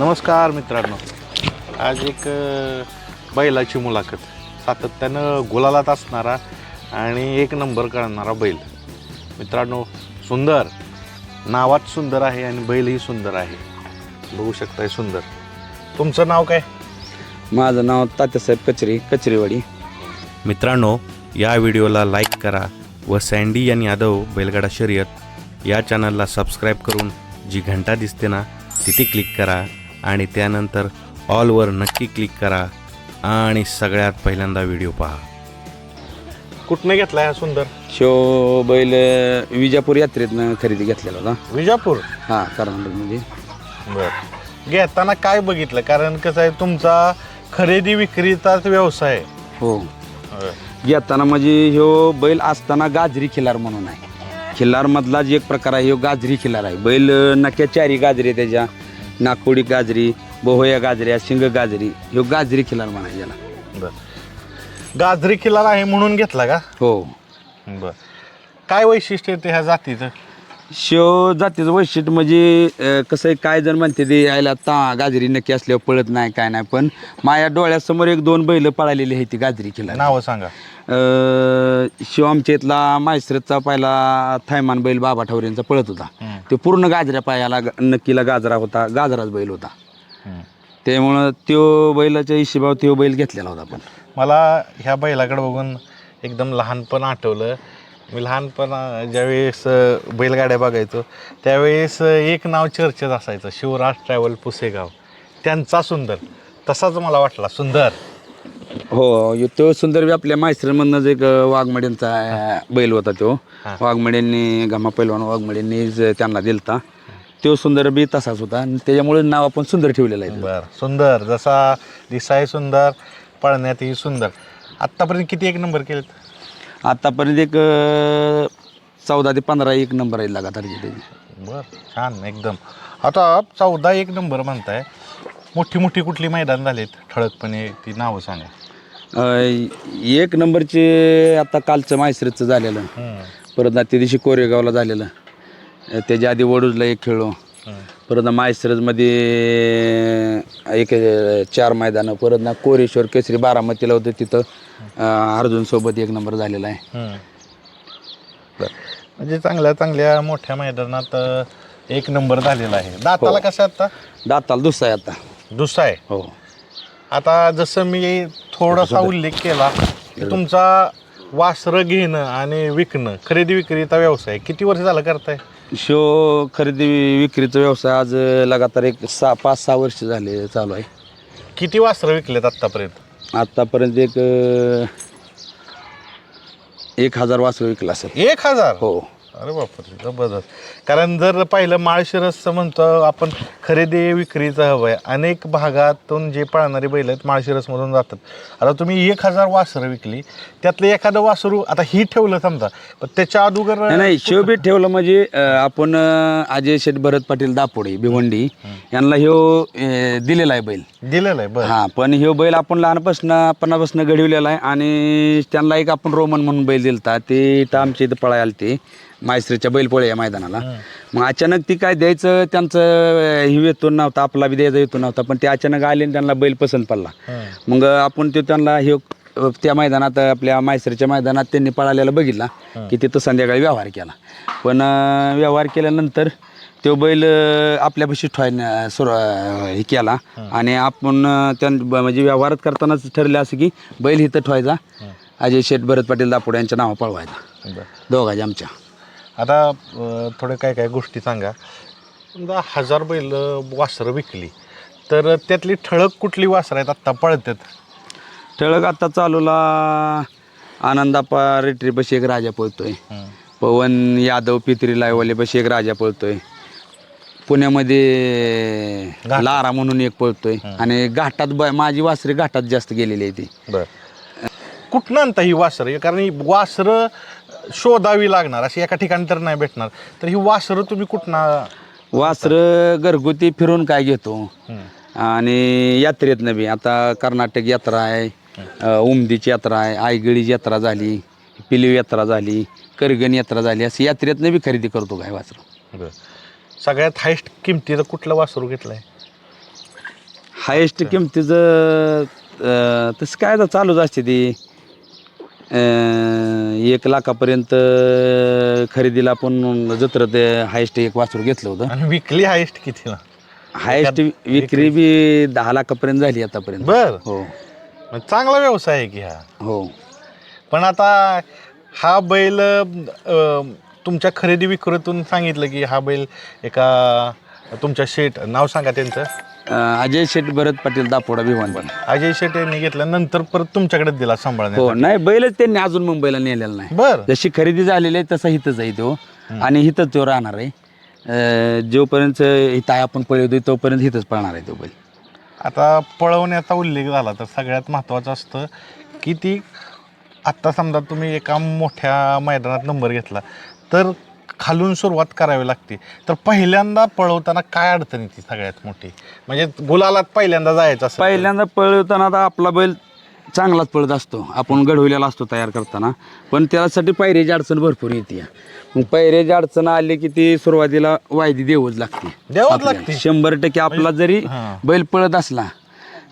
नमस्कार मित्रांनो, आज एक बैलाची मुलाखत. सातत्यानं गुलालात असणारा आणि एक नंबर करणारा बैल. मित्रांनो, सुंदर, नावात सुंदर आहे आणि बैलही सुंदर आहे. बघू शकताय सुंदर. तुमचं नाव काय? माझं नाव तात्यासाहेब कचरेवाडी. मित्रांनो, या व्हिडिओला लाईक करा व सँडी आणि यादव बैलगाडा शर्यत या चॅनलला सबस्क्राईब करून जी घंटा दिसते ना तिथे क्लिक करा आणि त्यानंतर ऑलवर नक्की क्लिक करा आणि सगळ्यात पहिल्यांदा व्हिडिओ पहा. कुठनं घेतलाय हा सुंदर? शो बैल विजापूर यात्रेतनं खरेदी घेतलेला होता. विजापूर? हां, कर्नाटकमध्ये. बरं. घेताना काय बघितलं? कारण कसं आहे, तुमचा खरेदी विक्रीचाच व्यवसाय आहे. हो, घेताना म्हणजे ह्यो बैल असताना गाजरी खिलार म्हणून आहे. खिल्लारमधला जे एक प्रकार आहे ह्यो गाजरी खिलार आहे. बैल नक्या चारी गाजरी आहे, त्याच्या नाकोडी गाजरी, बोहोया गाजऱ्या, शिंग गाजरी, ह्यो गाजरी खिलार म्हणायचे याला. बरं. गाजरी खिलार आहे म्हणून घेतला का? हो. बरं. काय वैशिष्ट्य आहे ते ह्या जातीचं? शो जातीचं वैशिष्ट्य म्हणजे कसं आहे, काय जण म्हणते ते यायला गाजरी नक्की असल्यावर पळत नाही काय नाही, पण माझ्या डोळ्यासमोर एक दोन बैल पळालेली आहे ती गाजरी खिलार. नावं सांगा. शिव आमच्या इथला माहेश्रचा पहिला थैमान बैल बाबा ठावरेंचा पळत होता. ते पूर्ण गाजऱ्या पायाला नक्कीला गाजरा होता, गाजराच बैल होता. त्यामुळं त्यो बैलाच्या हिशोबावर तो बैल घेतलेला होता. पण मला ह्या बैलाकडे बघून एकदम लहानपण आठवलं. मी लहानपण ज्यावेळेस बैलगाड्या बघायचो त्यावेळेस एक नाव चर्चेत असायचं, शिवराज ट्रॅव्हल पुसेगाव. त्यांचा सुंदर तसाच मला वाटला. सुंदर. हो, तो सुंदर बी आपल्या माहेश्रमधनंच एक वाघमड्यांचा बैल होता. तो वाघमड्यांनी घमा पैलवान वाघमड्यांनी त्यांना दिलता. तो सुंदर बी तसाच होता आणि त्याच्यामुळे नाव आपण सुंदर ठेवलेलं आहे. बरं. सुंदर जसा दिसाय सुंदर, पळण्यातही सुंदर. आत्तापर्यंत किती एक नंबर केलेत? आत्तापर्यंत एक 14 ते 15 एक नंबर आहे लगातार त्याची. बरं, छान एकदम. आता 14 एक नंबर म्हणताय, मोठी मोठी कुठली मैदान झालेत ठळकपणे ती नावं सांगा. एक नंबरचे आता कालचं माहेश्रचं झालेलं, परत ना त्या दिवशी कोरेगावला झालेलं, त्याच्या आधी वडूजला एक खेळलो, परत ना माहेश्रजमध्ये एक 4 मैदानं, परत ना कोरेश्वर केसरी बारामतीला होतं, तिथं अर्जुनसोबत एक नंबर झालेला आहे. म्हणजे चांगल्या चांगल्या मोठ्या मैदानात एक नंबर झालेला आहे. दाताला कसं आता? दाताला दुसरा आहे आता. दुसरा आहे. हो. आता जसं मी थोडासा उल्लेख केला की तुमचा वासरं घेणं आणि विकणं, खरेदी विक्रीचा व्यवसाय किती वर्ष झालं करताय? शो खरेदी विक्रीचा व्यवसाय आज लगातार एक 5-6 वर्ष झाले चालू आहे. किती वासरं विकलेत आत्तापर्यंत? आत्तापर्यंत एक 1000 वासरं विकला असेल. 1000? हो. अरे बापरे, जबरदस्त. कारण जर पाहिलं माळशिरसचं म्हणतो आपण, खरेदी विक्रीचं हवं आहे. अनेक भागातून जे पळणारी बैल आहेत माळशिरसमधून जातात. आता तुम्ही 1000 वासरं विकली, त्यातलं एखादं वासरू आता ही ठेवलं समजा, पण त्याच्या अगोदर नाही, शिवबीत ठेवलं म्हणजे आपण अजय शेठ भरत पाटील दापोडे भिवंडी यांना ह्यो दिलेला आहे बैल. दिलेलं आहे. बरं. हां, पण ह्यो बैल आपण लहानपणापासून घडविलेला आहे आणि त्यांना एक आपण रोमन म्हणून बैल दिलता. ते इथं आमच्या इथं पळायला आलते माहेश्रीच्या बैलपोळे या मैदानाला. मग अचानक ती काय द्यायचं त्यांचं ही येतो नव्हता, आपला बी द्यायचा येतो नव्हता, पण ते अचानक आले आणि त्यांना बैल पसंत पडला. मग आपण ते त्यांना हे त्या मैदानात आपल्या माहेश्रीच्या मैदानात त्यांनी पळालेला बघितला की तिथं संध्याकाळी व्यवहार केला. पण व्यवहार केल्यानंतर तो बैल आपल्यापाशी ठेवायला हे केला आणि आपण म्हणजे व्यवहारात करतानाच ठरले असं की बैल इथं ठेवायचा, अजय शेठ भरत पाटील दापोडे यांच्या नावं पळवायचा, दोघांच्या आमच्या. आता थोडं काय काय गोष्टी सांगा. समजा 1000 बैल वासरं विकली, तर त्यातली ठळक कुठली वासरं आहेत आत्ता पळतात? ठळक आता चालूला आनंदापा रेटरीपाशी एक राजा पळतोय, पवन यादव पित्री लायवालेपाशी एक राजा पळतोय, पुण्यामध्ये लारा म्हणून एक पळतोय, आणि घाटात माझी वासरे घाटात जास्त गेलेली आहे ती. बरं. कुठनं आणता ही वासरं? कारण ही वासरं शोधावी लागणार, अशी एका ठिकाणी तर नाही भेटणार. तर ही वासरं तुम्ही कुठनं? वासरं घरगुती फिरून काय घेतो आणि यात्रेतनं बी. आता कर्नाटक यात्रा आहे, उमदीची यात्रा आहे, आयगळीची यात्रा झाली, पिलीव यात्रा झाली, करगण यात्रा झाली, अशी यात्रेतनं बी खरेदी करतो काय वासरं. सगळ्यात हायस्ट किमतीचं कुठलं वासरू घेतलं आहे? हायेस्ट किमतीचं तसं काय आता चालूच असते ती 1 लाखापर्यंत खरेदीला आपण जत्रेत हायेस्ट एक वासरू घेतलं होतं. आणि विकली हायेस्ट कितीला? हायेस्ट विक्री बी 10 लाखापर्यंत झाली आतापर्यंत. बर, हो चांगला व्यवसाय आहे की हा. हो. पण आता हा बैल तुमच्या खरेदी विक्रीतून सांगितलं की हा बैल एका तुमच्या शेठ, नाव सांगा त्यांचं. अजय शेठ भरत पाटील दापोडा भिवंडी. अजय शेठ यांनी घेतल्यानंतर परत तुमच्याकडे दिला सांभाळण्यासाठी. हो, नाही बैलच त्यांनी अजून मुंबईला नेलेला नाही. बर, जशी खरेदी झालेली आहे तसा हिथंच आहे तो आणि हिथंच तो राहणार आहे. जोपर्यंत इथं आपण पळवतोय तोपर्यंत हिथंच पळणार आहे तो बैल. आता पळवण्याचा उल्लेख झाला तर सगळ्यात महत्त्वाचं असतं की ती आत्ता समजा तुम्ही एका मोठ्या मैदानात नंबर घेतला तर खालून सुरुवात करावी लागते. तर पहिल्यांदा पळवताना काय अडचण येते सगळ्यात मोठी? म्हणजे गुलालात पहिल्यांदा जायचं असं. पहिल्यांदा पळवताना आता आपला बैल चांगलाच पळत असतो, आपण घडवलेला असतो तयार करताना, पण त्यासाठी पायऱ्याची अडचण भरपूर येते. मग पायऱ्याची अडचण आली की ती सुरुवातीला वायदी द्यावंच लागते. द्यावंच लागते. 100% आपला जरी बैल पळत असला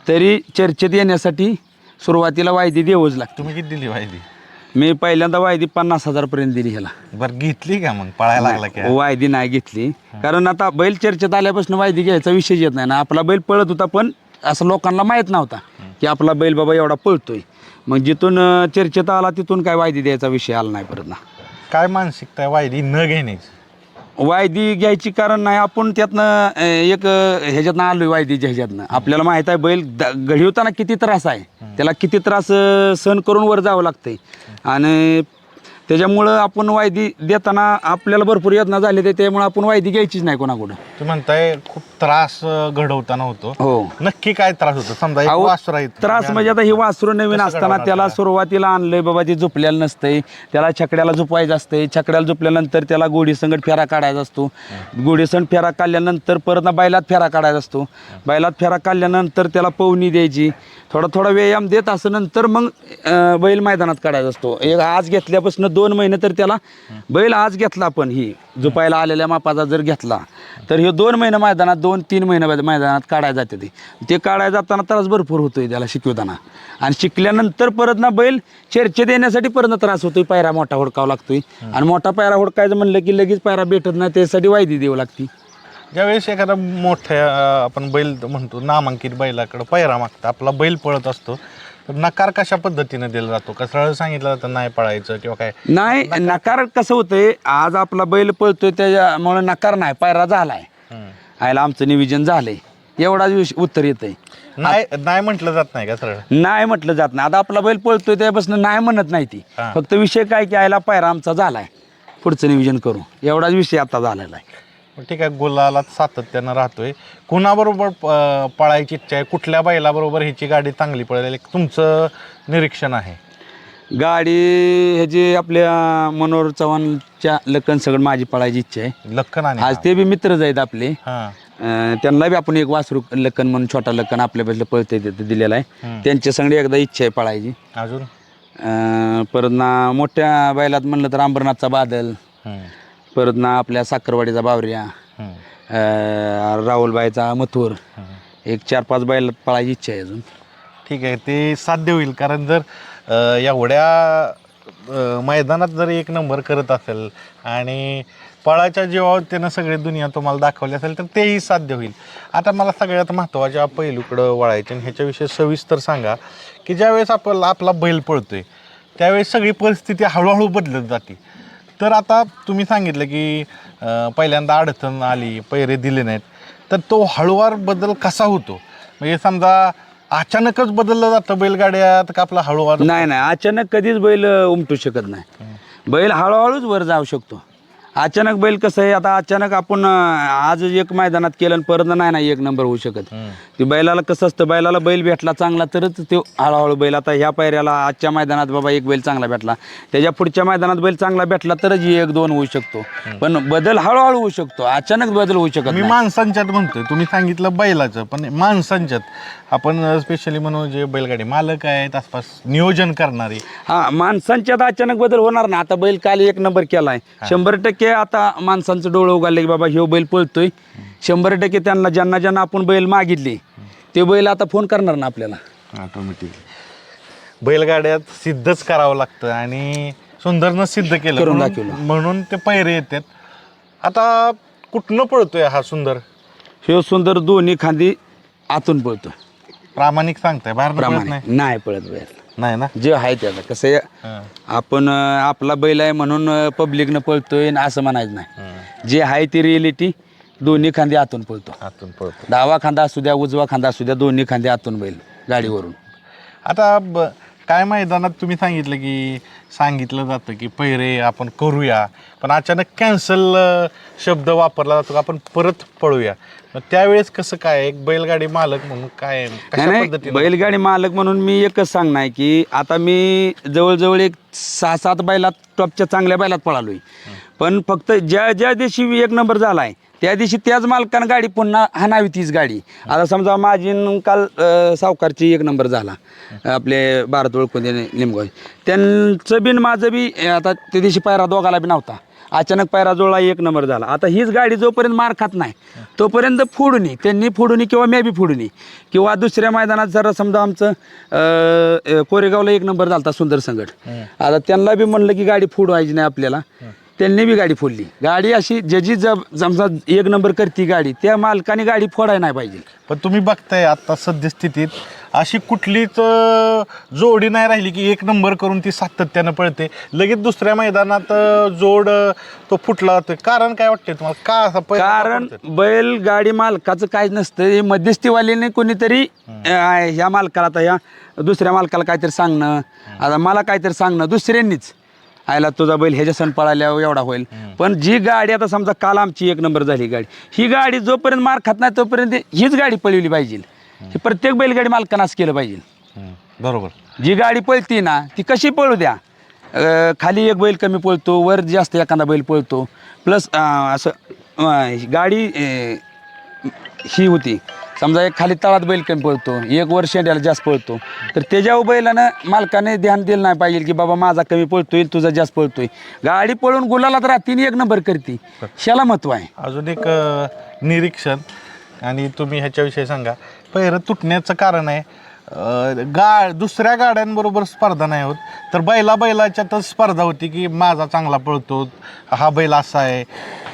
तरी चर्चेत येण्यासाठी सुरुवातीला वायदी द्यावंच लागते. तुम्ही किती दिली वायदी? मी पहिल्यांदा वायदी 50,000 पर्यंत दिली ह्याला. बरं, घेतली का मग पळायला लागला की? वायदी नाही घेतली, कारण आता बैल चर्चेत आल्यापासून वायदी घ्यायचा विषय येत नाही ना. आपला बैल पळत होता पण असं लोकांना माहीत नव्हता की आपला बैल बाबा एवढा पळतोय. मग जिथून चर्चेत आला तिथून काय वायदी द्यायचा विषय आला नाही परत ना. काय मानसिकता आहे वायदी न घेण्याची? वायदी घ्यायची कारण नाही, आपण त्यातनं एक ह्याच्यातनं आलोय वायदीच्या ह्याच्यातनं. आपल्याला माहित आहे बैल घडवताना किती त्रास आहे, त्याला किती त्रास सहन करून वर जावं लागतंय आणि त्याच्यामुळं आपण वायदी देताना आपल्याला भरपूर यातना झाले ते, त्यामुळे आपण वायदी घ्यायचीच नाही कोणाकडं. तुम्ही म्हणताय खूप त्रास घडवताना होतो. हो, नक्की काय त्रास होतो? समजा एक वासरू आहे, त्रास म्हणजे आता हे वासरू नवीन असताना त्याला सुरुवातीला आणलंय बाबा, ते झोपलेलं नसतंय, त्याला छकड्याला झोपायचं असतंय. छकड्याला झोपल्यानंतर त्याला गोडी संगट फेरा काढायचा असतो. गोडी संगट फेरा काढल्यानंतर परत ना बैलात फेरा काढायचा असतो. बैलात फेरा काढल्यानंतर त्याला पवनी द्यायची, थोडा व्यायाम देत असं नंतर मग बैल मैदानात काढायचा असतो. एक आज घेतल्यापासून 2 महिने तर त्याला बैल आज घेतला आपण ही झोपायला आलेल्या मापाचा जर घेतला तर हे 2 महिने मैदानात 2-3 महिने मैदानात काढायला जाते. ते काढायला जाताना त्रास भरपूर होतोय त्याला शिकवताना, आणि शिकल्यानंतर परत ना बैल चर्चेत येण्यासाठी परत त्रास होतोय. पायरा मोठा हुडकावा लागतोय आणि मोठा पायरा हुडकायचं म्हणलं की लगेच पायरा भेटत नाही, त्यासाठी वायदी द्यावी लागते. ज्यावेळेस एखादा मोठ्या आपण बैल म्हणतो नामांकित बैलाकडे पायरा मागता, आपला बैल पळत असतो, तर नकार कशा पद्धतीने दिला जातो? का सरळ सांगितलं जातं नाही पळायचं किंवा काय? नाही, नकार कसं होतंय, आज आपला बैल पळतोय त्याच्यामुळे नकार नाही, पायरा झालाय, आयला आमचं नियोजन झालंय, एवढाच उत्तर येतंय. नाही म्हटलं जात नाही का सरळ? नाही म्हटलं जात नाही. आता आपला बैल पळतोय त्यापासून नाही म्हणत नाही ती, फक्त विषय काय की आयला पायरा आमचा झालाय, पुढचं नियोजन करू, एवढाच विषय आता झालेला आहे. ठीक आहे, गुलाला सातत्यानं राहतोय. कुणाबरोबर पळायची इच्छा आहे? कुठल्या बैलाबरोबर ह्याची गाडी चांगली पळेल तुमचं निरीक्षण आहे? गाडी ह्याची आपल्या मनोहर चव्हाणच्या लखन सगळं माझी पळायची इच्छा आहे. लखन आणि आज ते बी मित्रच आहेत आपले, हां, त्यांना बी आपण एक वासरू लखन म्हणून छोटा लखन आपल्यापासून पळते दिलेला आहे, त्यांच्या संगडी एकदा इच्छा आहे पळायची. अजून परत ना मोठ्या बैलात म्हणलं तर अंबरनाथचा बादल, परत ना आपल्या साखरवाडीचा बावऱ्या, राहुलबाईचा मथुर, एक 4-5 बैलात पळायची इच्छा आहे अजून. ठीक आहे, ते साध्य होईल. कारण जर एवढ्या मैदानात जर एक नंबर करत असेल आणि पळाच्या जीवावर त्यानं सगळी दुनिया तुम्हाला दाखवली असेल तर तेही साध्य होईल. आता मला सगळ्यात महत्त्वाच्या पैलूकडं वळायचं आणि ह्याच्याविषयी सविस्तर सांगा की ज्यावेळेस आपला बैल पळतोय त्यावेळेस सगळी परिस्थिती हळूहळू बदलत जाते. तर आता तुम्ही सांगितलं की पहिल्यांदा अडचण आली, पैरे दिले नाहीत, तर तो हळूवार बदल कसा होतो? म्हणजे समजा अचानकच बदललं जातं बैलगाड्यात का आपला हळूवार? नाही, अचानक कधीच बैल उमटू शकत नाही. बैल हळूहळूच वर जाऊ शकतो. अचानक बैल कसं आहे, आता अचानक आपण आज एक मैदानात केलं आणि परत नाही एक नंबर होऊ शकत. ते बैलाला कसं असतं, बैलाला बैल भेटला चांगला तरच तो हळूहळू बैल, आता ह्या पायऱ्याला आजच्या मैदानात बाबा एक बैल चांगला भेटला, त्याच्या पुढच्या मैदानात बैल चांगला भेटला तरच 1-2 होऊ शकतो. पण बदल हळूहळू होऊ शकतो, अचानक बदल होऊ शकत मी नाही. माणसांच्यात म्हणतोय, तुम्ही सांगितलं बैलाचं, पण माणसांच्यात आपण स्पेशली म्हणून जे बैलगाडी मालक आहेत आसपास नियोजन करणारे, हा, माणसांच्यात अचानक बदल होणार ना. आता बैल काल 1 नंबर केलाय, 100% आता माणसांचं डोळं उघडले की बाबा ह्यो बैल पळतोय, 100% त्यांना ज्यांना आपण बैल मागितले ते बैल आता फोन करणार ना आपल्याला. ऑटोमॅटिक बैलगाड्यात सिद्धच करावं लागतं आणि सुंदरनं सिद्ध केलं करून म्हणून- दाखवलं. म्हणून ते पैरे येतात. आता कुठनं पळतोय हा सुंदर? ह्यो सुंदर दोन्ही खांदी आतून पळतो. प्रामाणिक सांगताय, बाहेर पळत प्रमाणे नाही? नाही पळत बैल. नाही ना. जे आहे त्याला कसं आहे, हां. आपण आपला बैल आहे म्हणून पब्लिकनं पळतोय ना असं म्हणायचं नाही. जे आहे ती रिएलिटी दोन्ही खांदी आतून पळतो. आतून पळतो. डावा खांदा असू द्या उजवा खांदा असू द्या दोन्ही खांदे आतून बैल गाडीवरून. आता काय मैदानात तुम्ही सांगितलं जातं की पैरे आपण करूया, पण अचानक कॅन्सल शब्द वापरला जातो, आपण परत पळूया. मग त्यावेळेस कसं काय एक बैलगाडी मालक म्हणून काय कशा नाही पद्धतीने? बैलगाडी मालक म्हणून मी एकच सांगणार की आता मी जवळजवळ एक 6-7 बैलात टॉपच्या चांगल्या बैलात पळालोय, पण फक्त ज्या ज्या दिवशी 1 नंबर झालाय त्या दिवशी त्याच मालकानं गाडी पुन्हा हाणावी तीच गाडी. आता समजा माझी काल सावकारची 1 नंबर झाला आपले भारत ओळखून निमगाव, त्यांचं बिन माझं बी आता त्या दिवशी पायरा दोघाला बी नव्हता, अचानक पायरा जोडला 1 नंबर झाला. आता हीच गाडी जोपर्यंत मार खात नाही तोपर्यंत फोडूनी त्यांनी फोडूनी किंवा मी बी फोडूनी किंवा दुसऱ्या मैदानात जरा समजा आमचं कोरेगावला 1 नंबर झाला सुंदर संकट, आता त्यांना बी म्हणलं की गाडी फोडवायची नाही आपल्याला, त्यांनी बी गाडी फोडली. गाडी अशी ज्याची समजा 1 नंबर करती गाडी त्या मालकाने गाडी फोडायला नाही पाहिजे. पण तुम्ही बघताय आता सद्यस्थितीत अशी कुठलीच जोडी नाही राहिली की 1 नंबर करून ती सातत्यानं पळते, लगेच दुसऱ्या मैदानात जोड तो फुटला जातोय. कारण काय वाटतंय तुम्हाला? का असं कारण बैल गाडी मालकाचं काय नसतं, हे मध्यस्थीवाल्याने कोणीतरी ह्या मालकाला आता ह्या दुसऱ्या मालकाला काहीतरी सांगणं, आता मला काहीतरी सांगणं दुसऱ्यांनीच, आयला तुझा बैल ह्याच्या सण पळाल्यावर एवढा होईल. पण जी गाडी आता समजा काल आमची 1 नंबर झाली गाडी, ही गाडी जोपर्यंत मार खात नाही तोपर्यंत हीच गाडी पळवली पाहिजे. हे प्रत्येक बैलगाडी मालकानं असं केलं पाहिजे. बरोबर. जी गाडी पळती ना ती कशी पळू द्या, खाली एक बैल कमी पळतो वर जास्त एखादा बैल पळतो, प्लस असं गाडी ही होती समजा एक खाली तळात बैल कमी पळतो, एक वर शेंड्याला जास्त पळतो, तर त्याच्यावर बैलानं मालकाने ध्यान दिलं नाही पाहिजे की बाबा माझा कमी पळतोय तुझा जास्त पळतोय. गाडी पळून गुलाला तर राहतीने 1 नंबर करते, ह्याला महत्व आहे. अजून एक निरीक्षण आणि तुम्ही ह्याच्याविषयी सांगा. पैरं तुटण्याचं कारण आहे दुसऱ्या गाड्यांबरोबर स्पर्धा नाही होत, तर बैलाच्यातच स्पर्धा होती की माझा चांगला पळतो, हा बैल असा आहे,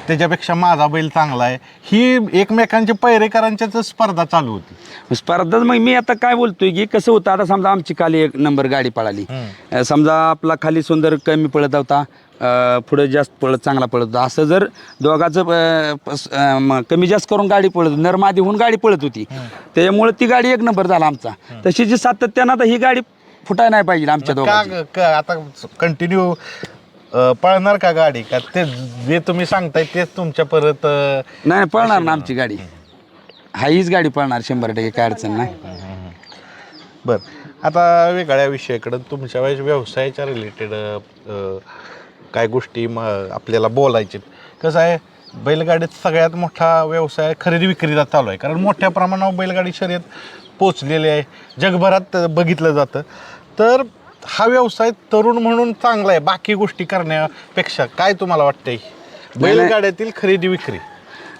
त्याच्यापेक्षा माझा बैल चांगला आहे, ही एकमेकांचे पैरेकरांच्याच स्पर्धा चालू होती. स्पर्धा मग मी आता काय बोलतोय की कसं होतं, आता समजा आमची खाली 1 नंबर गाडी पळाली, समजा आपला खाली सुंदर कमी पळत होता, पुढे जास्त पळत चांगला पळत होता, असं जर दोघाचं कमी जास्त करून गाडी पळत नरमादी होऊन गाडी पळत होती, त्याच्यामुळे ती गाडी 1 नंबर झाला आमचा. तशी जी सातत्यानं आता ही गाडी फुटाय नाही पाहिजे आमच्या दोघांची. आता कंटिन्यू पळणार का गाडी? का ते जे तुम्ही सांगताय तेच तुमच्या परत नाही पळणार ना आमची गाडी, हीच गाडी पळणार 100%, काय अडचण नाही. बरं. आता वेगळ्या विषयाकडं तुमच्या व्यवसायाच्या रिलेटेड काय गोष्टी आपल्याला बोलायचे. कसं आहे, बैलगाडीत सगळ्यात मोठा व्यवसाय खरेदी विक्रीचा चालू आहे, कारण मोठ्या प्रमाणावर बैलगाडी शर्यत पोचलेली आहे, जगभरात बघितलं जातं. तर हा व्यवसाय तरुण म्हणून चांगला आहे बाकी गोष्टी करण्यापेक्षा, काय तुम्हाला वाटतंय बैलगाड्यातील खरेदी विक्री?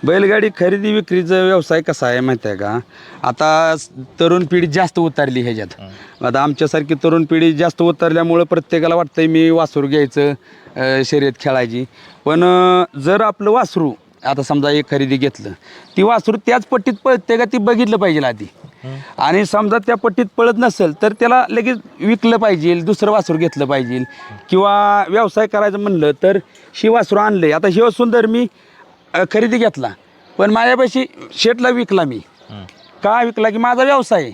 बैलगाडी खरेदी विक्रीचा व्यवसाय कसा आहे माहिती आहे का, आता तरुण पिढी जास्त उतरली ह्याच्यात. आता आमच्यासारखी तरुण पिढी जास्त उतरल्यामुळं प्रत्येकाला वाटतंय मी वासरू घ्यायचं, शर्यत खेळायची. पण जर आपलं वासरू आता समजा एक खरेदी घेतलं, ती वासरू त्याच पट्टीत पळते का ती बघितलं पाहिजे आधी, आणि समजा त्या पट्टीत पळत नसेल तर त्याला लगेच विकलं पाहिजे, दुसरं वासरू घेतलं पाहिजे. किंवा व्यवसाय करायचं म्हणलं तर ही वासरू आणले, आता हे सुंदर मी खरेदी घेतला पण माझ्यापाशी शेटला विकला, मी का विकला की माझा व्यवसाय आहे,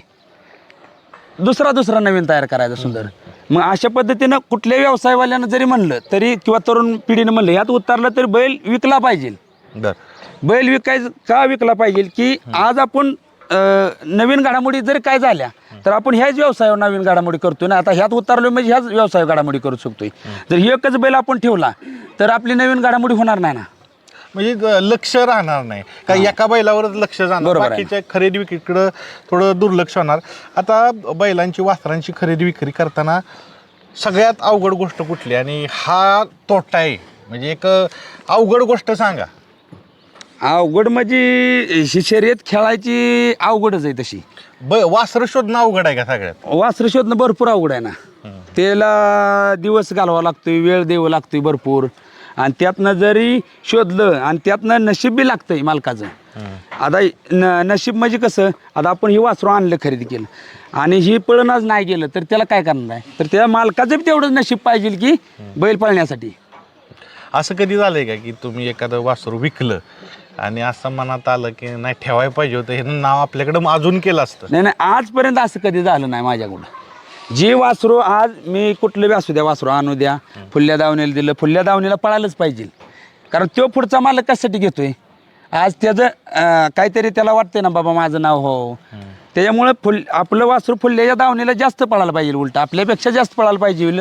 दुसरा नवीन तयार करायचा सुंदर. मग अशा पद्धतीनं कुठल्या व्यवसायवाल्यानं जरी म्हणलं तरी किंवा तरुण पिढीनं म्हणलं यात उतरलं तरी बैल विकला पाहिजे. बैल विकायचं का विकला पाहिजे की आज आपण नवीन घडामोडी जरी काय झाल्या तर आपण ह्याच व्यवसायावर नवीन घडामोडी करतोय ना. आता ह्यात उतरलो म्हणजे ह्याच व्यवसाय घडामोडी करू शकतोय. जर एकच बैल आपण ठेवला तर आपली नवीन घडामोडी होणार नाही ना, म्हणजे लक्ष राहणार नाही का, एका बैलावरच लक्ष जाणार, बाकीच्या खरेदी विक्रीकडं थोडं दुर्लक्ष होणार. आता बैलांची वासरांची खरेदी विक्री करताना सगळ्यात अवघड गोष्ट कुठली आणि हा तोटा आहे, म्हणजे एक अवघड गोष्ट सांगा. अवघड म्हणजे ही शर्यत खेळायची अवघडच आहे तशी. वासरं शोधणं अवघड आहे का सगळ्यात? वासरं शोधणं भरपूर अवघड आहे ना. त्याला दिवस घालवावा लागतोय, वेळ द्यावं लागतोय भरपूर, आणि त्यातनं जरी शोधलं आणि त्यातनं नशीब बी लागतंय मालकाचं. आता नशीब म्हणजे कसं, आता आपण ही वासरू आणलं, खरेदी केलं आणि ही पळणच नाही गेलं तर त्याला काय करणार आहे? तर त्या मालकाचं बी तेवढंच नशीब पाहिजे की बैल पळण्यासाठी. असं कधी झालंय का की तुम्ही एखादं वासरू विकलं आणि असं मनात आलं की नाही ठेवायला पाहिजे होतं, हे नाव आपल्याकडं अजून केलं असतं? नाही नाही, आजपर्यंत असं कधी झालं नाही माझ्याकडं. जे वासरू आज मी कुठलं बी असू द्या, वासरू आणू द्या, फुल्ल्या दावणीला दिलं, फुल्ल्या दावणीला पळायलाच पाहिजे. कारण तो पुढचा मालक कशासाठी घेतोय? आज त्याचं काहीतरी त्याला वाटतंय ना, बाबा माझं नाव हो. त्याच्यामुळे आपलं वासरू फुल्ल्याच्या दावणीला जास्त पळायला पाहिजे, उलट आपल्यापेक्षा जास्त पळायला पाहिजे,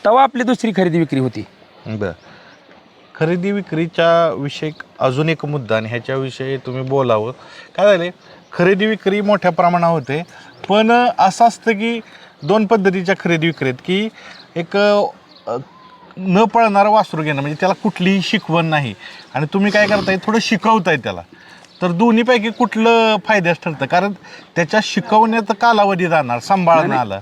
तेव्हा आपली दुसरी खरेदी विक्री होती. बरं, खरेदी विक्रीच्या विषयी अजून एक मुद्दा, आणि ह्याच्याविषयी तुम्ही बोलावं. काय झाले, खरेदी विक्री मोठ्या प्रमाणात होते, पण असं असतं की दोन पद्धतीच्या खरेदी विक्रीत, की एक न पळणारं वासरू घेणं म्हणजे त्याला कुठलीही शिकवण नाही, आणि तुम्ही काय करताय, थोडं शिकवताय त्याला. तर दोन्हीपैकी कुठलं फायद्याच ठरतं? कारण त्याच्या शिकवण्याचा कालावधी जाणार, सांभाळणं आलं.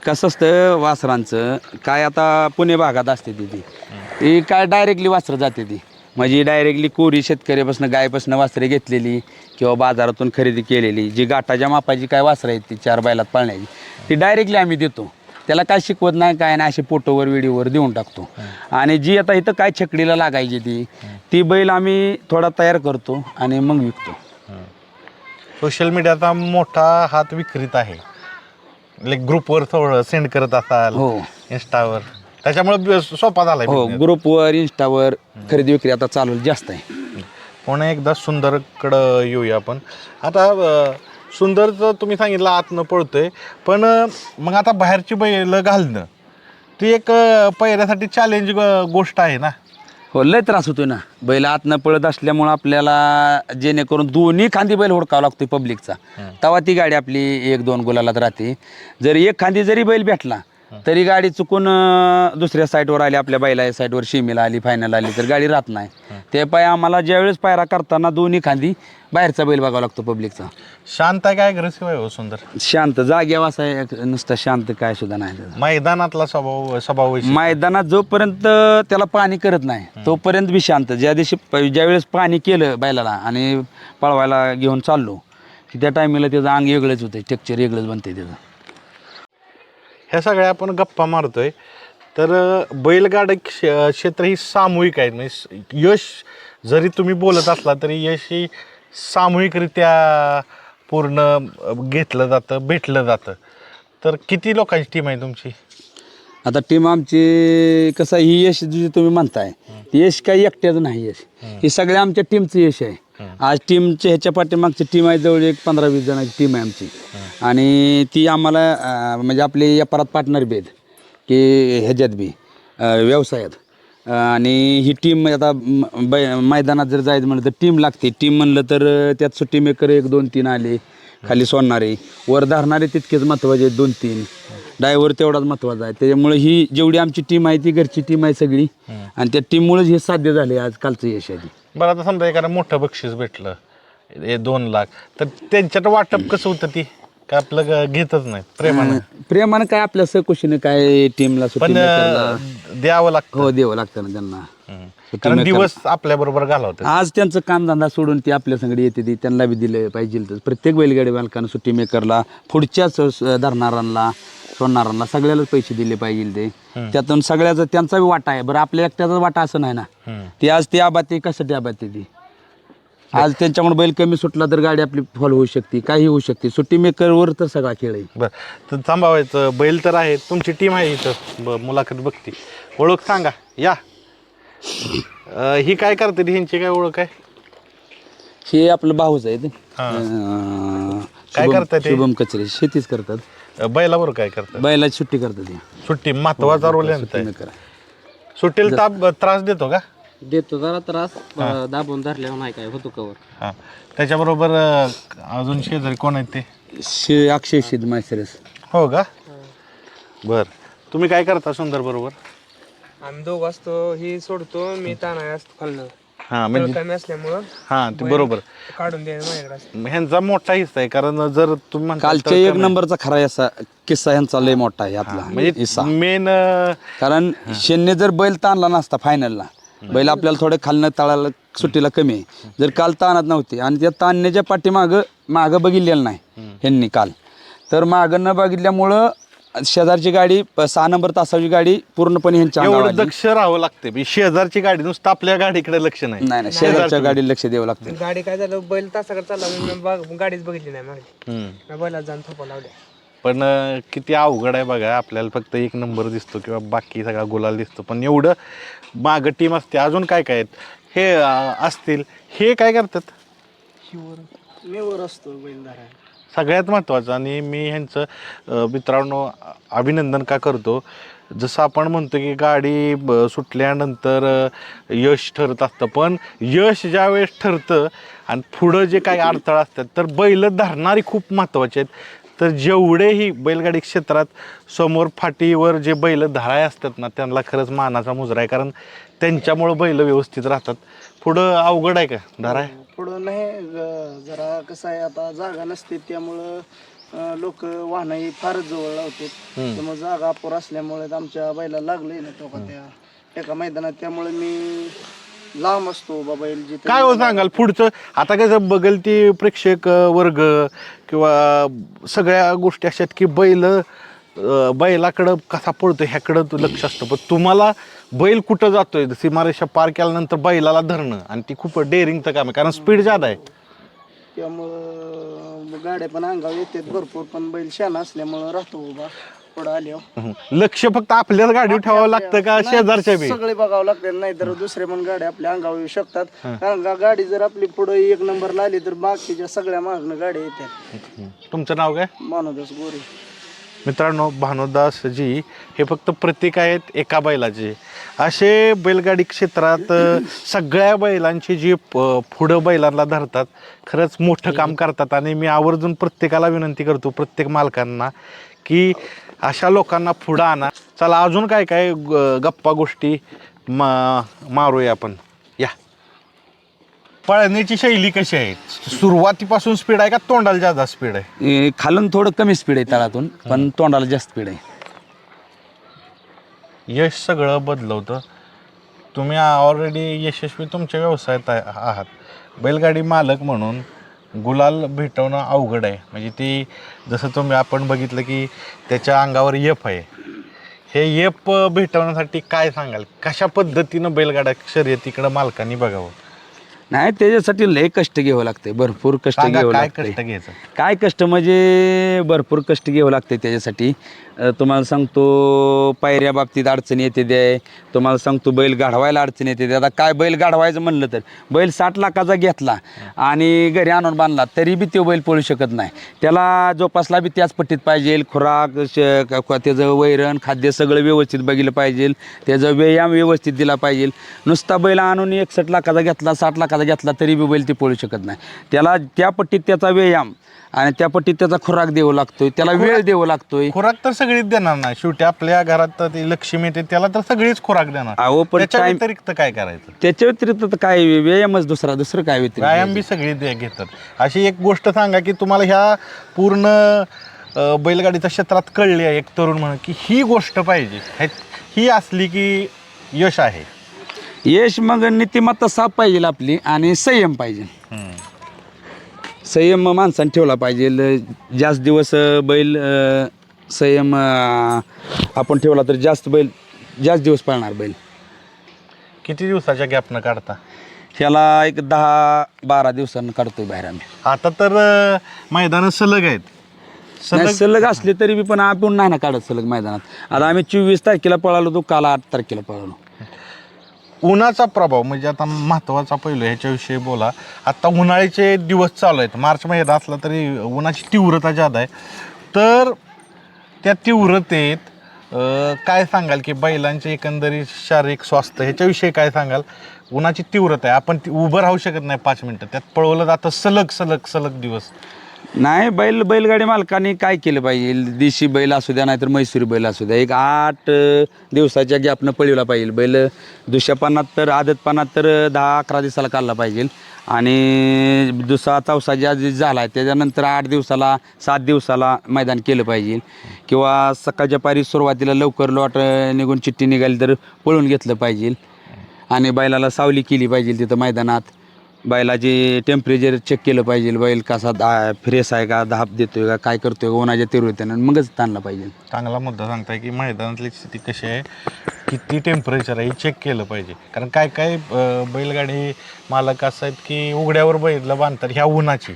कसं असतं वासरांचं काय, आता पुणे भागात असते ती काय डायरेक्टली वासरं जाते ती, म्हणजे डायरेक्टली कोरी शेतकऱ्यापासून गायपासून वासरे घेतलेली किंवा बाजारातून खरेदी केलेली, जी गाठाच्या मापाची काय वासरं आहेत ती 4 बैलात पाळण्याची, ती डायरेक्टली आम्ही देतो. त्याला काय शिकवत नाही, काय नाही, असे फोटोवर व्हिडिओवर देऊन टाकतो. आणि जी आता इथं काय छकडीला लागायची ती बैल आम्ही थोडा तयार करतो आणि मग विकतो. सोशल मीडियाचा मोठा हात विक्रीत आहे, ग्रुपवर थोडं सेंड करत असाल, हो, इंस्टावर, त्याच्यामुळे सोपा झालाय. हो, ग्रुपवर इंस्टावर खरेदी विक्री आता चालू जास्त आहे. पुन्हा एकदा सुंदरकडं येऊया आपण. आता सुंदरचं तुम्ही सांगितलं आतनं पळतोय, पण मग आता बाहेरची बैल घालणं ती एक पहिल्यासाठी चॅलेंज गोष्ट आहे ना. हो, लय त्रास होतोय ना, बैल आतनं पळत असल्यामुळं आपल्याला, जेणेकरून दोन्ही खांदी बैल हुडकावा लागतोय पब्लिकचा, तेव्हा ती गाडी आपली 1-2 गुलालात राहते. जर एक खांदी जरी बैल भेटला तरी गाडी चुकून दुसऱ्या साईडवर आली, आपल्या बैला साईडवर शिमीला आली, फायनल आली, तर गाडी राहत नाही. ते पाय आम्हाला ज्यावेळेस पायरा करताना दोन्ही खांदी बाहेरचा बैल बघावा लागतो पब्लिकचा. शांत आहे, काय अग्रेसिव्ह आहे हो सुंदर? शांत, जाग्यावर असा आहे नुसतं, शांत काय सुद्धा नाही त्याचा. मैदानातला स्वभाव मैदानात जोपर्यंत त्याला पाणी करत नाही तोपर्यंत बी शांत. ज्यावेळेस पाणी केलं बैलाला आणि पळवायला घेऊन चाललो की त्या टायमिंगला त्याचं अंग वेगळंच होतं, टेक्चर वेगळंच बनतंय त्याचं. ह्या सगळ्या आपण गप्पा मारतोय, तर बैलगाडी क्षेत्र ही सामूहिक आहे. म्हणजे यश जरी तुम्ही बोलत असला तरी यश ही सामूहिकरित्या पूर्ण घेतलं जातं, भेटलं जातं. तर किती लोकांची टीम आहे तुमची? आता टीम आमची कसं, ही यश जी तुम्ही म्हणताय, यश काही एकट्याचं नाही, यश हे सगळ्या आमच्या टीमचं यश आहे. आज टीमच्या ह्याच्या पाठीमागची टीम आहे, जवळ एक 15-20 जणांची टीम आहे आमची, आणि ती आम्हाला म्हणजे आपले व्यापारात पार्टनर बी आहेत की ह्याच्यात बी व्यवसायात. आणि ही टीम आता मैदानात जर जायचं म्हणलं तर टीम लागते. टीम म्हणलं तर त्यात सुट्टी मेकर 1-2-3 आले, खाली सोडणारे, वर धरणारे तितकेच महत्त्वाचे आहेत 2-3, ड्रायव्हर तेवढाच महत्त्वाचा आहे. त्याच्यामुळे ही जेवढी आमची टीम आहे ती घरची टीम आहे सगळी, आणि त्या टीममुळेच हे साध्य झाले आज कालचं यश आहे. बरं, आता समजा एखादं मोठं बक्षीस भेटलं 2 लाख, तर त्यांच्यात वाटप कसं होतं? ती काय आपलं घेतच नाही प्रेमानं काय आपल्या सकुशीने काय टीमला पण द्यावं लागतं. हो, द्यावं लागतं ना त्यांना, कारण दिवस आपल्या बरोबर घालवतात. आज त्यांचं कामधंदा सोडून ती आपल्या संगडी येते, ती त्यांना बी दिलं पाहिजे. तर प्रत्येक बैलगाडी मालकानं, सुट्टी मेकरला, पुढच्याच धरणाऱ्यांना, सोडणाऱ्यांना सगळ्यालाच पैसे दिले पाहिजे. ते त्यातून सगळ्याचा त्यांचा बी वाटा आहे. बरं, आपल्या एकट्याचा वाटा असं नाही ना. ती आज ती आबाते कशासाठी आबाते ती, आज त्यांच्यामुळे बैल कमी सुटला तर गाडी आपली फॉल होऊ शकते, काही होऊ शकते. सुट्टी मेकरवर तर सगळा खेळ आहे. बरं, तर थांबावायचं, बैल तर आहे, तुमची टीम आहे इथं, मुलाखत बघते, ओळख सांगा या. ही काय करते, ह्यांची काय ओळख आहे? हे आपलं भाऊच आहे ते. काय करतात ते? शुभम कचरे शेतीच करतात. बैलाबरोबर काय करतात? बैलाची सुट्टी करतात ते. सुट्टी महत्वाचा रोल आहे. सुट्टीला त्रास देतो का? देतो जरा त्रास, दाबून धरल्यावर नाही काय होतो कवर. हां, त्याच्याबरोबर अजून शेजारी कोण आहेत ते? अक्षय शिद मायसरस. हो का? बर, तुम्ही काय करता सुंदर बरोबर? आम्ही दोघं असतो, ही सोडतो, मी ताना असतो खालनं. हा म्हणजे कमी असल्यामुळं हा ते बरोबर काढून द्यायला माझ्याकडे असतं. ह्यांचा मोठा हिस्सा आहे, कारण जर तुम्ही म्हणता कालच्या एक नंबरचा खरा असा किस्सा ह्यांचा लय मोठा आहे यातला म्हणजे हिस्सा. मेन कारण शेणने जर बैल ताणला नसता फायनलला, बैल आपल्याला थोडे खालनं तळाला सुट्टीला कमी आहे, जर काल ताणत नव्हते आणि त्या ताणण्याच्या मागं बघितलेलं नाही ह्यांनी काल, तर मागं न बघितल्यामुळं शेजारची गाडी 6 नंबर तासाची गाडी पूर्णपणे ह्यांच्या अंगावर एवढं आली. दक्ष राहावं लागते. शेजारची गाडी नुसतं आपल्या गाडीकडे लक्ष नाही. नाही नाही, शेजारच्या गाडीला लक्ष द्यावं लागतं. गाडी काय झालं, बैल तासाकडे चालला म्हणून मी गाडीच बघितली नाही मागली. मी बैलात जाऊन थोपा लावल्या. पण किती अवघड आहे बघा. आपल्याला फक्त 1 नंबर दिसतो किंवा बाकी सगळा गुलाल दिसतो, पण एवढं मागं टीम असते. अजून काय काय आहेत? हे असतील, हे काय करतात? मेवर असतो बैल धरायला. सगळ्यात महत्त्वाचं, आणि मी ह्यांचं मित्रांनो अभिनंदन का करतो, जसं आपण म्हणतो की गाडी सुटल्यानंतर यश ठरत असतं, पण यश ज्या वेळेस ठरतं आणि पुढं जे काही अडथळा असतात तर बैल धरणारी खूप महत्त्वाचे आहेत. तर जेवढेही बैलगाडी क्षेत्रात समोर फाटीवर जे बैल धराय असतात ना, त्यांना खरंच मानाचा मुजरा आहे, कारण त्यांच्यामुळं बैल व्यवस्थित राहतात. पुढं अवघड आहे का धराय? पुढं नाही जरा कसं आहे, आता जागा नसते त्यामुळं लोक वाहनही फारच जवळ लावतात. त्यामुळे जागा अपुर असल्यामुळे आमच्या बैला लागले ना तो का त्या एका मैदानात, त्यामुळे मी लांब असतो बाबा बैल जिथे. काय हो सांगाल पुढचं? आता कसं बघेल ती प्रेक्षक वर्ग किंवा सगळ्या गोष्टी अशा आहेत की बैलाकडं कसा पळतो ह्याकडं लक्ष असतं, पण तुम्हाला बैल कुठं जातोय सीमारेषा पार केल्यानंतर बैलाला धरणं, आणि ती खूप डेअरिंगचं काम आहे, कारण स्पीड जादा आहे. त्यामुळं गाड्या पण अंगावर येतात भरपूर, पण बैल शाना असल्यामुळं राहतो उभा पुढं आल्यावर. लक्ष फक्त आपल्याच गाडीवर ठेवावं लागतं का शेजारच्या बी? सगळे बघावं लागतात, नाही तर दुसरे पण गाड्या आपल्या अंगावर येऊ शकतात. कारण गाडी जर आपली पुढे 1 नंबरला आली तर बाकीच्या सगळ्या मागणं गाड्या येतात. तुमचं नाव काय? मानवदास गोरे. मित्रांनो, भानुदासजी हे फक्त प्रतीक आहेत एका बैलाचे. असे बैलगाडी क्षेत्रात सगळ्या बैलांची जी पुढं बैलांना धरतात, खरंच मोठं काम करतात. आणि मी आवर्जून प्रत्येकाला विनंती करतो, प्रत्येक मालकांना, की अशा लोकांना पुढं आणा. चला अजून काय काय गप्पा गोष्टी मारूया आपण. या, पळण्याची शैली कशी आहे? सुरुवातीपासून स्पीड आहे का तोंडाला जादा स्पीड आहे? खालून थोडं कमी स्पीड आहे तळातून, पण तोंडाला जास्त स्पीड आहे. यश सगळं बदलवतं. तुम्ही ऑलरेडी यशस्वी तुमच्या व्यवसायात आहात. बैलगाडी मालक म्हणून गुलाल भेटवणं अवघड आहे. म्हणजे ती जसं आपण बघितलं की त्याच्या अंगावर यप आहे. हे यप भेटवण्यासाठी काय सांगाल? कशा पद्धतीनं बैलगाडा शर्यतीकडं मालकांनी बघावं? नाही, त्याच्यासाठी लय कष्ट घ्यावं लागते, भरपूर कष्ट घ्यावं काय लागते. कष्ट घ्यायचं? काय कष्ट म्हणजे भरपूर कष्ट घ्यावं लागते त्याच्यासाठी. तुम्हाला सांगतो, पायऱ्या बाबतीत अडचणी येते द्याय. तुम्हाला सांगतो, बैल गाढवायला अडचणी येते द्या. आता काय बैल गाढवायचं म्हणलं तर बैल 60 लाखाचा घेतला आणि घरी आणून बांधला तरी बी तो बैल पळू शकत नाही. त्याला जोपासला बी त्याच पट्टीत पाहिजे. खुराक, त्याचं वैरण, खाद्य सगळं व्यवस्थित बघितलं पाहिजे. त्याचा व्यायाम व्यवस्थित दिला पाहिजे. नुसता बैल आणून 61 लाखाचा घेतला, 60 लाखाचा घेतला तरी बी बैल ती पळू शकत नाही. त्याला त्या पट्टीत त्याचा व्यायाम आणि त्या पट्टीत त्याचा खुराक द्यावा लागतोय, त्याला वेळ द्यावा लागतोय. खुराक तर सगळीच देणार ना, शेवटी आपल्या घरात तर ती लक्ष्मी येते, त्याला तर सगळीच खुराक देणार. अहो, पण त्याच्या time- व्यतिरिक्त काय करायचं? त्याच्या व्यतिरिक्त तर काय व्यायामच दुसरं काय व्यतिरिक्त? व्यायाम बी सगळी घेतात. अशी एक गोष्ट सांगा की तुम्हाला ह्या पूर्ण बैलगाडीच्या क्षेत्रात कळली आहे एक तरुण म्हणून की ही गोष्ट पाहिजे, ही असली की यश आहे. यश मग नीतिमत्ता साफ पाहिजे आपली, आणि संयम पाहिजे. संयम माणसाने ठेवला पाहिजे. जास्त दिवस बैल संयम आपण ठेवला तर जास्त दिवस पाळणार बैल. किती दिवसाच्या गॅपनं काढता? ह्याला एक 10-12 दिवसांनी काढतोय बाहेर आम्ही. आता तर मैदानं सलग आहेत. नाही, सलग असले तरी बी पण आपण नाही ना काढत सलग मैदानात. आता आम्ही 24 तारखेला पळालो होतो, काल 8 तारखेला पळालो. उन्हाचा प्रभाव म्हणजे आता महत्त्वाचा पहिलं ह्याच्याविषयी बोला. आता उन्हाळ्याचे दिवस चालू आहेत, मार्च महिन्यात असला तरी उन्हाची तीव्रता जादा आहे. तर त्या तीव्रतेत काय सांगाल की बैलांचे एकंदरीत शारीरिक स्वास्थ्य ह्याच्याविषयी काय सांगाल? उन्हाची तीव्रता आहे, आपण उभं राहू शकत नाही 5 मिनटं, त्यात पळवलं जातं सलग दिवस. नाही बैलगाडी मालकाने काय केलं पाहिजे, देशी बैल असू द्या नाहीतर मैसुरी बैल असू द्या, एक 8 दिवसाच्या गॅपनं पळवला पाहिजे बैल. दुसऱ्यापणात तर आदतपणात तर 10-11 दिवसाला काढला पाहिजे आणि दुसरा चौसा ज्या झाला आहे त्याच्यानंतर 8 दिवसाला 7 दिवसाला मैदान केलं पाहिजे किंवा सकाळच्या पारी सुरुवातीला लवकर लॉट निघून चिठ्ठी निघाली तर पळून घेतलं पाहिजे आणि बैलाला सावली केली पाहिजे तिथं मैदानात. बैलाचे टेम्परेचर चेक केलं पाहिजे, बैल कसा फ्रेश आहे का, धाप देतोय का, काय करतोय का, उन्हाच्या तेवढ्यानं मगच ताणला पाहिजे. चांगला मुद्दा सांगताय की मैदानातली स्थिती कशी आहे, किती टेम्परेचर आहे हे चेक केलं पाहिजे. कारण काय काय बैलगाडी मालक असं आहेत की उघड्यावर बैल बांधतात ह्या उन्हाची.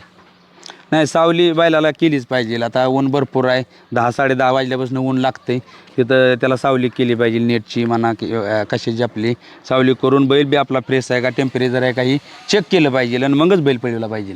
नाही, सावली बैलाला केलीच पाहिजे. आता ऊन भरपूर आहे, 10-10:30 वाजल्यापासून ऊन लागते तिथं, त्याला सावली केली पाहिजे नेटची म्हणा की कशाची आपली सावली करून बैल बी आपला फ्रेश आहे का, टेम्परेचर आहे का ही चेक केलं पाहिजे आणि मगच बैल पळवला पाहिजे.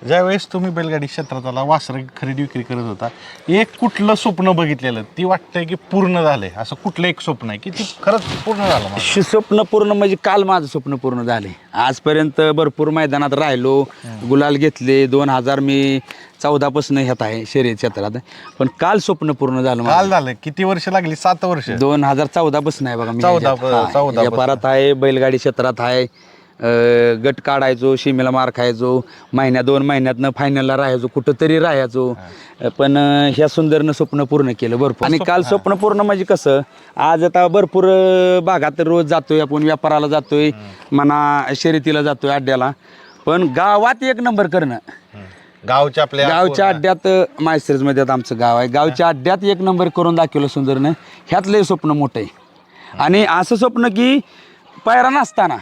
ज्यावेळेस तुम्ही बैलगाडी क्षेत्रात आला, वासरं खरेदी विक्री करत होता, एक कुठलं स्वप्न बघितलेलं ती वाटतंय की पूर्ण झालंय, असं कुठलं एक स्वप्न आहे की ती खरंच पूर्ण झालं माझं? स्वप्न पूर्ण म्हणजे काल माझं स्वप्न पूर्ण झाले. आजपर्यंत भरपूर मैदानात राहिलो, गुलाल घेतले, 2000 मी 14 पासून ह्यात आहे शर्यत क्षेत्रात, पण काल स्वप्न पूर्ण झालं माझं. काल झालं. किती वर्ष लागली? 7 वर्ष. 2014 पासून आहे बघा मी 14 व्यापारात आहे, बैलगाडी क्षेत्रात आहे. गट काढायचो, सीमेला मार खायचो, 2 महिन्यातनं फायनलला राहायचो, कुठंतरी राहायचो, पण ह्या सुंदरनं स्वप्न पूर्ण केलं भरपूर. आणि काल स्वप्न पूर्ण म्हणजे कसं, आज आता भरपूर भागात रोज जातोय आपण, व्यापाराला जातोय म्हणा, शर्यतीला जातोय अड्ड्याला, पण गावात 1 नंबर करणं, गावच्या अड्ड्यात मायसरमध्ये आमचं गाव आहे, गावच्या अड्ड्यात 1 नंबर करून दाखवलं सुंदरनं, ह्यातलं स्वप्न मोठं आहे. आणि असं स्वप्न की पायरा नसताना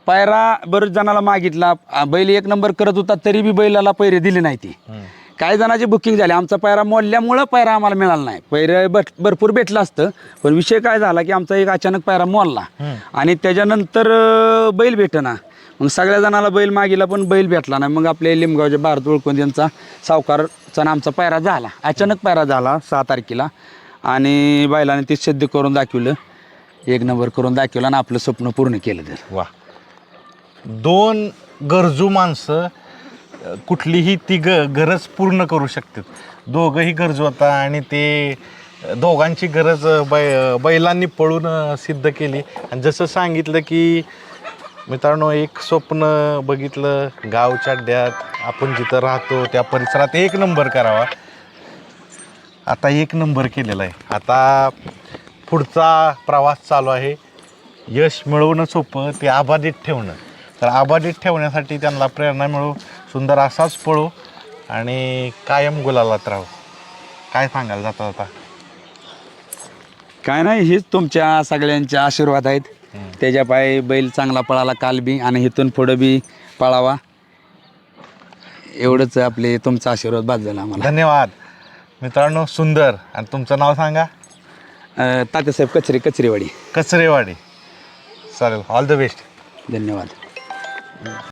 पायरा बरेच जणाला मागितला, बैल 1 नंबर करत होता तरी बी बैलाला पैरे दिले नाही. ती काही जणांची बुकिंग झाली, आमचा पायरा मोडल्यामुळं पायरा आम्हाला मिळाला नाही. पैरे भरपूर भेटलं असतं, पण विषय काय झाला की आमचा एक अचानक पायरा मोडला आणि त्याच्यानंतर बैल भेटेना. मग सगळ्या जणाला बैल मागितला पण बैल भेटला नाही. मग आपल्या लिमगावच्या भारत ओळखून त्यांचा सावकारचा आमचा पायरा झाला, अचानक पायरा झाला 6 तारखेला आणि बैलाने ते सिद्ध करून दाखवलं, 1 नंबर करून दाखवलं आणि आपलं स्वप्न पूर्ण केलं. तर वा, 2 गरजू माणसं कुठलीही ती गरज पूर्ण करू शकतात. दोघंही गरजू होता आणि ते दोघांची गरज बैलांनी पळून सिद्ध केली. आणि जसं सांगितलं की मित्रांनो, एक स्वप्न बघितलं, गावच्या अड्ड्यात आपण जिथं राहतो त्या परिसरात 1 नंबर करावा. आता 1 नंबर केलेला आहे. आता पुढचा प्रवास चालू आहे. यश मिळवणं सोपं, ते अबाधित ठेवणं. तर अबाधित ठेवण्यासाठी त्यांना प्रेरणा मिळो, सुंदर असाच पळो आणि कायम गुलालात राहू. काय सांगाल जाता जाता? काय नाही, हेच तुमच्या सगळ्यांचे आशीर्वाद आहेत. त्याच्या पायी बैल चांगला पळाला काल बी आणि इथून पुढं बी पळावा, एवढंच आपले तुमचा आशीर्वाद बाद झाला आम्हाला. धन्यवाद मित्रांनो. सुंदर. आणि तुमचं नाव सांगा? तात्यासाहेब कचरेवाडी. कचरेवाडी. चालेल, ऑल द बेस्ट. धन्यवाद.